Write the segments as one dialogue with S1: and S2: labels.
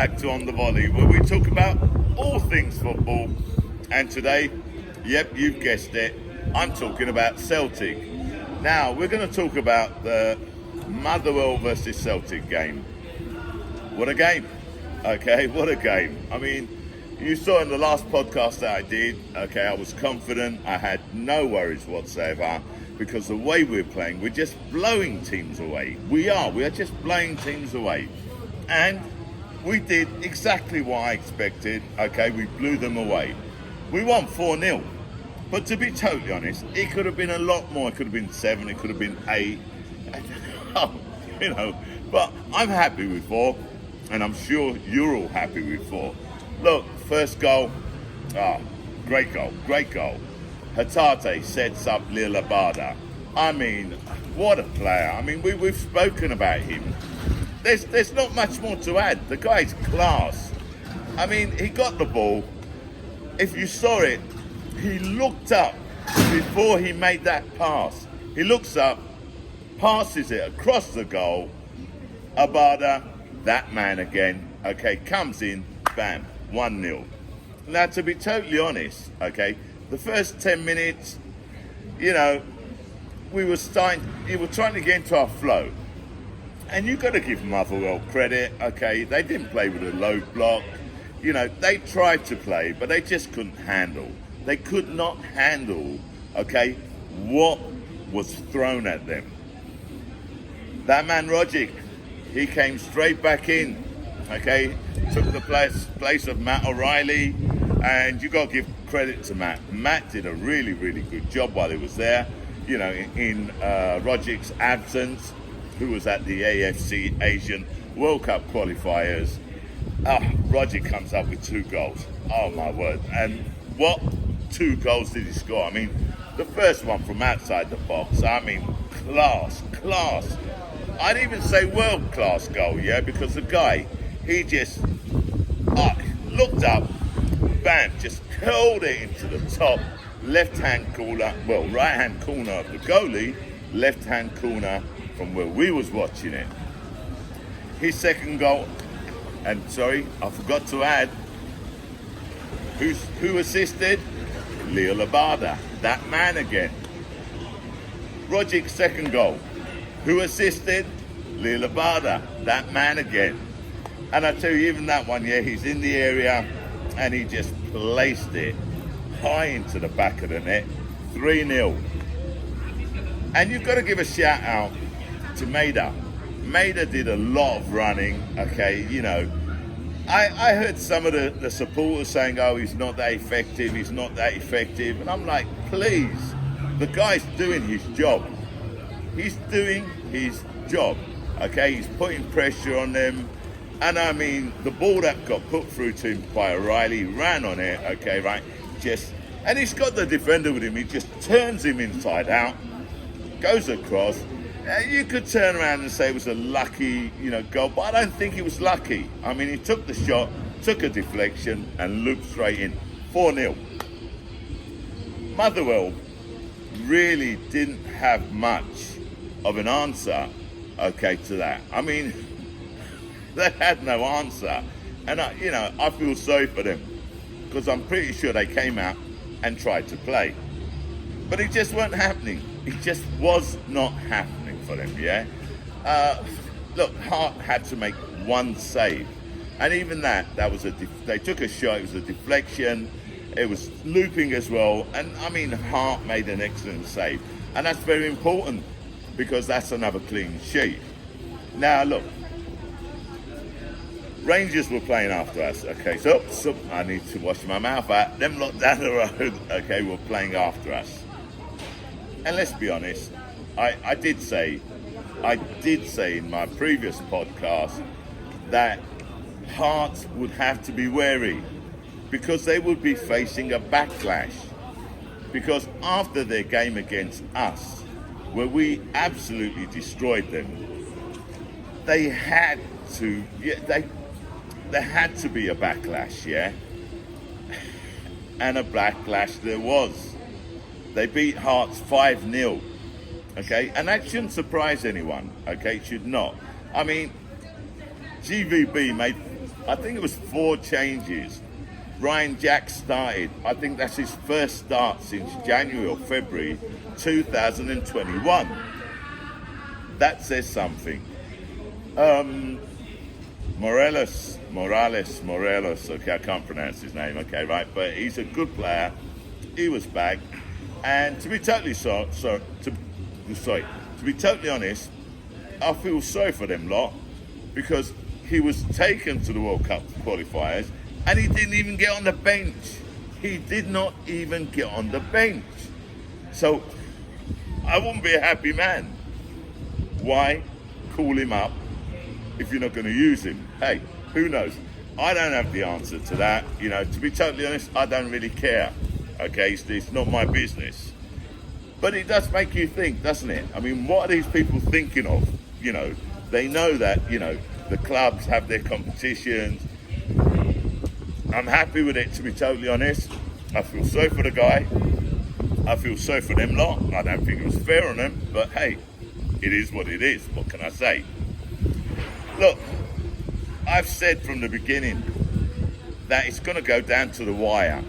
S1: back to On The Volley, where we talk about all things football. And today, yep, you've guessed it, I'm talking about Celtic. Now, we're going to talk about the Motherwell versus Celtic game. What a game. Okay, what a game. I mean, you saw in the last podcast that I did, okay, I was confident. I had no worries whatsoever because the way we're playing, we're just blowing teams away. We are just blowing teams away. And we did exactly what I expected. Okay, we blew them away. We won 4-0. But to be totally honest, it could have been a lot more. It could have been 7, it could have been 8. But I'm happy with 4. And I'm sure you're all happy with 4. Look, first goal. Great goal. Hatate sets up Lil Abada. I mean, what a player. I mean, we've spoken about him. There's not much more to add. The guy's class. I mean, he got the ball. If you saw it, he looked up before he made that pass. He looks up, passes it across the goal. Abada, that man again, okay, comes in, bam, 1-0. Now, to be totally honest, okay, the first 10 minutes, you were trying to get into our flow. And you've got to give Motherwell credit, okay? They didn't play with a low block. They tried to play, but they just couldn't handle. They could not handle, okay, what was thrown at them. That man, Rogic, he came straight back in, okay? Took the place of Matt O'Reilly, and you got to give credit to Matt. Matt did a really, really good job while he was there, in Rogic's absence, who was at the AFC Asian World Cup qualifiers. Rogic comes up with 2 goals. Oh my word. And what 2 goals did he score? I mean, the first one from outside the box, I mean, class. I'd even say world-class goal, yeah, because the guy, he just looked up, bam, just curled it into the top left-hand corner, right-hand corner of the goalie, left-hand corner from where we was watching it. His second goal, and sorry, I forgot to add, who assisted? Lil Abada, that man again. Rogic's second goal, who assisted? Lil Abada, that man again. And I tell you, even that one, yeah, he's in the area and he just placed it high into the back of the net, 3-0. And you've got to give a shout out to Maida. Maida did a lot of running, okay, I heard some of the supporters saying, he's not that effective, and I'm like, please, the guy's doing his job. He's doing his job, okay, he's putting pressure on them, and I mean, the ball that got put through to him by O'Reilly, ran on it, okay, right, and he's got the defender with him, he just turns him inside out, goes across. You could turn around and say it was a lucky, goal, but I don't think he was lucky. I mean, he took the shot, took a deflection, and looped straight in. 4-0. Motherwell really didn't have much of an answer, okay, to that. I mean, they had no answer. And, I feel sorry for them because I'm pretty sure they came out and tried to play. But it just wasn't happening. It just was not happening for them, yeah? Look, Hart had to make 1 save. And even that was they took a shot, it was a deflection, it was looping as well. And I mean, Hart made an excellent save. And that's very important because that's another clean sheet. Now, look, Rangers were playing after us, okay? So I need to wash my mouth out. Them lot down the road, okay, were playing after us. And let's be honest, I did say in my previous podcast that Hearts would have to be wary because they would be facing a backlash. Because after their game against us, where we absolutely destroyed them, they had to be a backlash, yeah? And a backlash there was. They beat Hearts 5-0, okay? And that shouldn't surprise anyone, okay? It should not. I mean, GVB made I think it was 4 changes. Ryan Jack started. I think that's his first start since January or February 2021. That says something. Morelos, okay, I can't pronounce his name, okay, right, but he's a good player. He was back, and to be totally to be totally honest, I feel sorry for them lot, because he was taken to the World Cup qualifiers and he didn't even get on the bench. He did not even get on the bench. So I wouldn't be a happy man. Why call him up if you're not going to use him? Hey, who knows? I don't have the answer to that. You know, to be totally honest, I don't really care. Okay, it's not my business. But it does make you think, doesn't it? I mean, what are these people thinking of? You know, they know that, you know, the clubs have their competitions. I'm happy with it, to be totally honest. I feel sorry for the guy. I feel sorry for them lot. I don't think it was fair on them, but hey, it is what it is. What can I say? Look, I've said from the beginning that it's going to go down to the wire.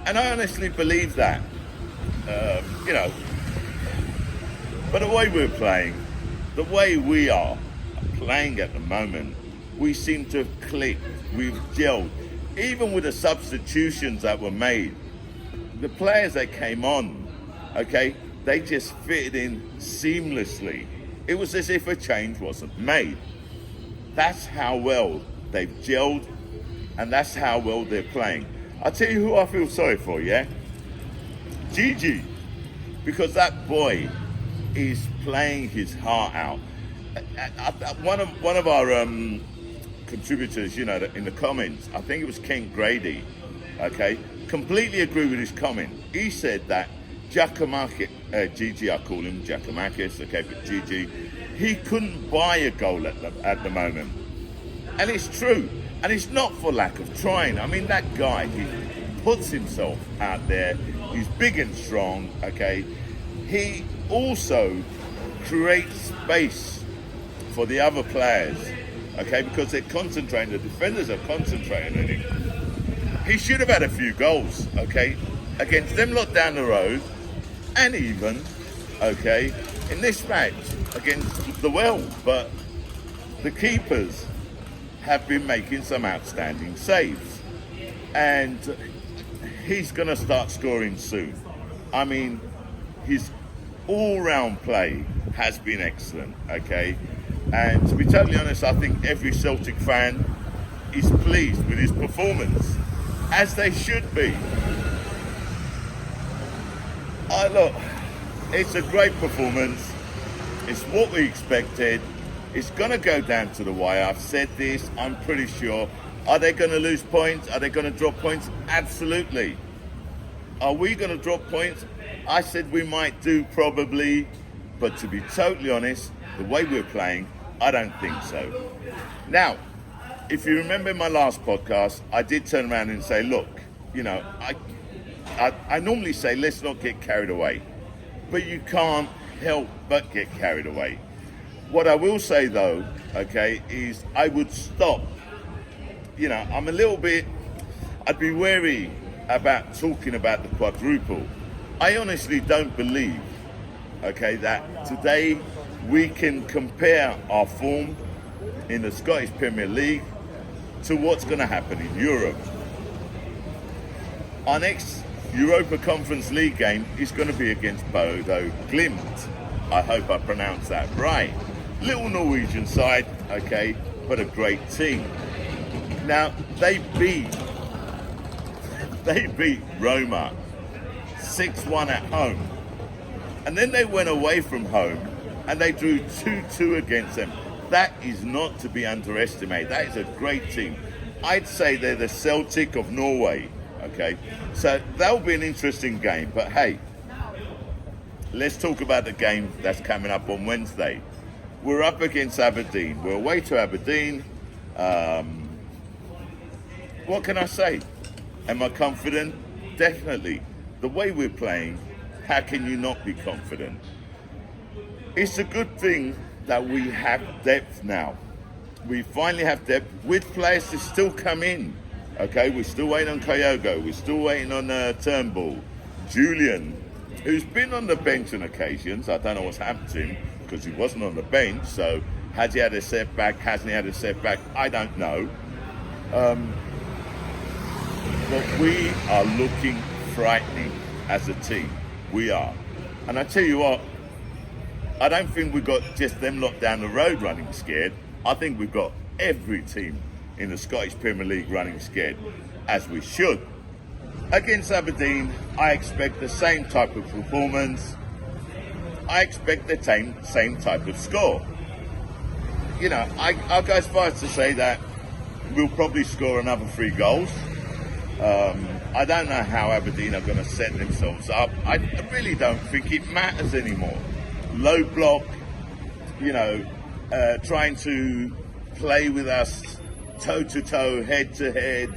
S1: And I honestly believe that. You know, but the way we're playing, the way we are playing at the moment, we seem to have clicked, we've gelled. Even with the substitutions that were made, the players that came on, okay, they just fitted in seamlessly. It was as if a change wasn't made. That's how well they've gelled, and that's how well they're playing. I'll tell you who I feel sorry for, yeah? Gigi, because that boy is playing his heart out. One of our contributors, you know, in the comments, I think it was Kent Grady, okay, completely agree with his comment. He said that Gigi, I call him Giacomakis, okay, but Gigi, he couldn't buy a goal at the moment. And it's true. And it's not for lack of trying. I mean, that guy, he puts himself out there. He's big and strong, okay? He also creates space for the other players, okay? Because they're concentrating, the defenders are concentrating on him. He should have had a few goals, okay? Against them lot down the road, and even, okay, in this match against the Well. But the keepers have been making some outstanding saves. And he's going to start scoring soon. I mean, his all-round play has been excellent, okay? And to be totally honest, I think every Celtic fan is pleased with his performance, as they should be. Look, it's a great performance. It's what we expected. It's going to go down to the wire. I've said this, I'm pretty sure. Are they going to lose points? Are they going to drop points? Absolutely. Are we going to drop points? I said we might do, probably. But to be totally honest, the way we're playing, I don't think so. Now, if you remember in my last podcast, I did turn around and say, look, you know, I normally say let's not get carried away. But you can't help but get carried away. What I will say though, okay, is I would stop. You know, I'd be wary about talking about the quadruple. I honestly don't believe, okay, that today we can compare our form in the Scottish Premier League to what's going to happen in Europe. Our next Europa Conference League game is going to be against Bodo Glimt. I hope I pronounced that right. Little Norwegian side, okay, but a great team. Now, they beat Roma 6-1 at home. And then they went away from home and they drew 2-2 against them. That is not to be underestimated. That is a great team. I'd say they're the Celtic of Norway, okay? So that'll be an interesting game. But hey, let's talk about the game that's coming up on Wednesday. We're up against Aberdeen. We're away to Aberdeen. What can I say? Am I confident? Definitely. The way we're playing, how can you not be confident? It's a good thing that we have depth now. We finally have depth with players to still come in. Okay, we're still waiting on Kyogo. We're still waiting on Turnbull. Julian, who's been on the bench on occasions. I don't know what's happened to him because he wasn't on the bench. So has he had a setback? Hasn't he had a setback? I don't know. But we are looking frightening as a team. We are. And I tell you what, I don't think we've got just them lot down the road running scared. I think we've got every team in the Scottish Premier League running scared, as we should. Against Aberdeen, I expect the same type of performance. I expect the same type of score. You know, I'll go as far as to say that we'll probably score another 3 goals. I don't know how Aberdeen are going to set themselves up. I really don't think it matters anymore. Low block, trying to play with us toe-to-toe, head-to-head.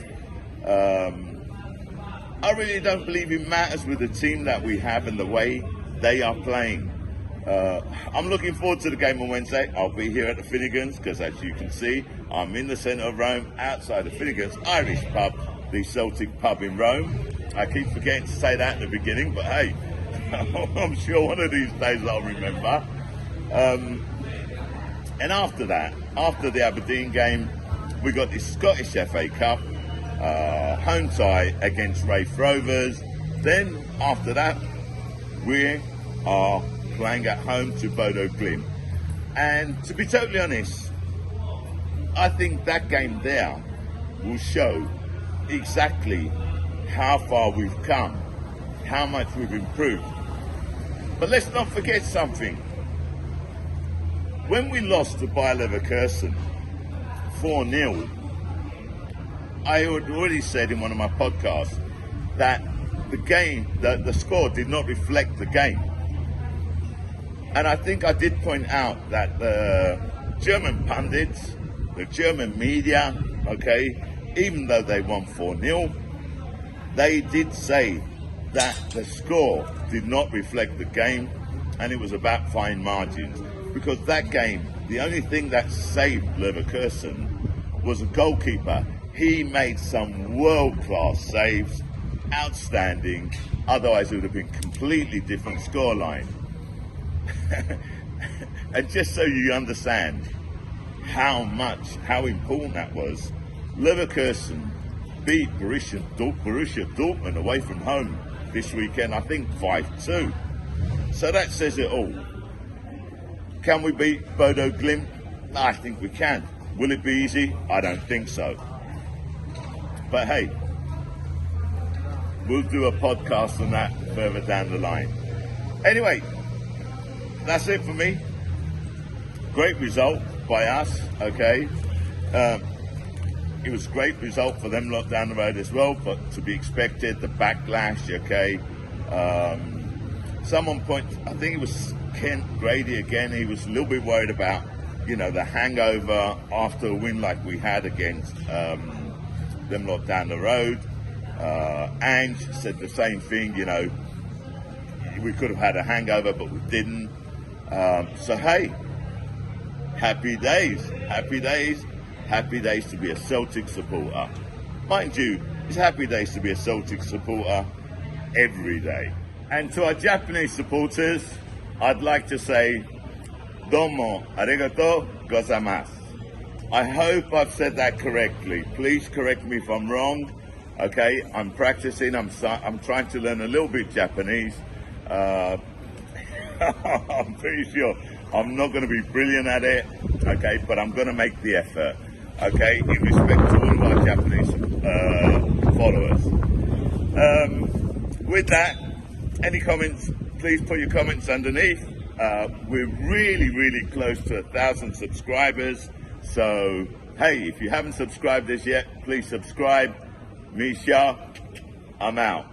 S1: I really don't believe it matters with the team that we have and the way they are playing. I'm looking forward to the game on Wednesday. I'll be here at the Finnegans because, as you can see, I'm in the centre of Rome, outside the Finnegans Irish pub, the Celtic pub in Rome. I keep forgetting to say that at the beginning, but hey, I'm sure one of these days I'll remember. And after that, after the Aberdeen game, we got the Scottish FA Cup, home tie against Raith Rovers. Then after that, we are playing at home to Bodo Glimt. And to be totally honest, I think that game there will show exactly how far we've come, how much we've improved. But let's not forget something. When we lost to Bayer Leverkusen 4-0, I had already said in one of my podcasts that the game, the score did not reflect the game. And I think I did point out that the German pundits, the German media, okay, even though they won 4-0, they did say that the score did not reflect the game and it was about fine margins. Because that game, the only thing that saved Leverkusen was a goalkeeper. He made some world-class saves, outstanding, otherwise it would have been completely different scoreline. And just so you understand how important that was, Leverkusen beat Borussia Dortmund away from home this weekend, I think 5-2. So that says it all. Can we beat Bodo Glimt? I think we can. Will it be easy? I don't think so. But hey, we'll do a podcast on that further down the line. Anyway, that's it for me. Great result by us, okay? It was a great result for them lot down the road as well, but to be expected, the backlash, okay? Someone I think it was Kent Grady again, he was a little bit worried about, the hangover after a win like we had against them lot down the road. Ange said the same thing, we could have had a hangover, but we didn't. So hey, happy days to be a Celtic supporter. Mind you, it's happy days to be a Celtic supporter every day. And to our Japanese supporters, I'd like to say, domo arigato gozaimasu. I hope I've said that correctly. Please correct me if I'm wrong. Okay, I'm practicing. I'm trying to learn a little bit Japanese. I'm pretty sure I'm not going to be brilliant at it. Okay, but I'm going to make the effort. Okay, in respect to all of our Japanese followers. With that, any comments? Please put your comments underneath. We're really close to 1,000 subscribers. So, hey, if you haven't subscribed as yet, please subscribe. Misha, I'm out.